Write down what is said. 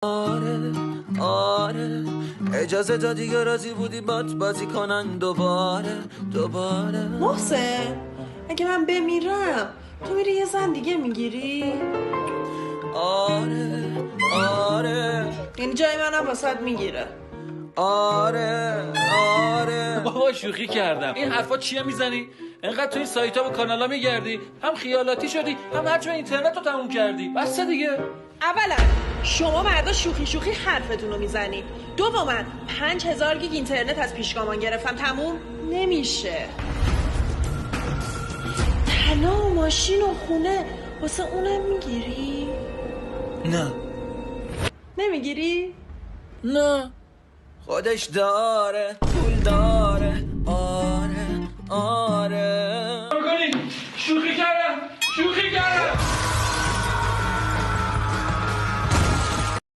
آره آره اجازه دادی که راضی بودی بات بازی کنن دوباره محسن اگه من بمیرم تو میری یه زن دیگه میگیری؟ آره آره یعنی جای منم واسط میگیره؟ آره آره بابا شوخی کردم. این حرفا چیه میزنی؟ انقدر تو این سایت ها و کانال ها میگردی، هم خیالاتی شدی هم هرچه اینترنت رو تموم کردی. بس دیگه. اولا شما مردا شوخی حرفتون رو میزنید. دوما 5000 گیگ اینترنت از پیشگامان گرفتم تموم نمیشه. طلا و ماشین و خونه واسه اونم میگیری؟ نه نمیگیری؟ نه خودش داره پول داره آره آره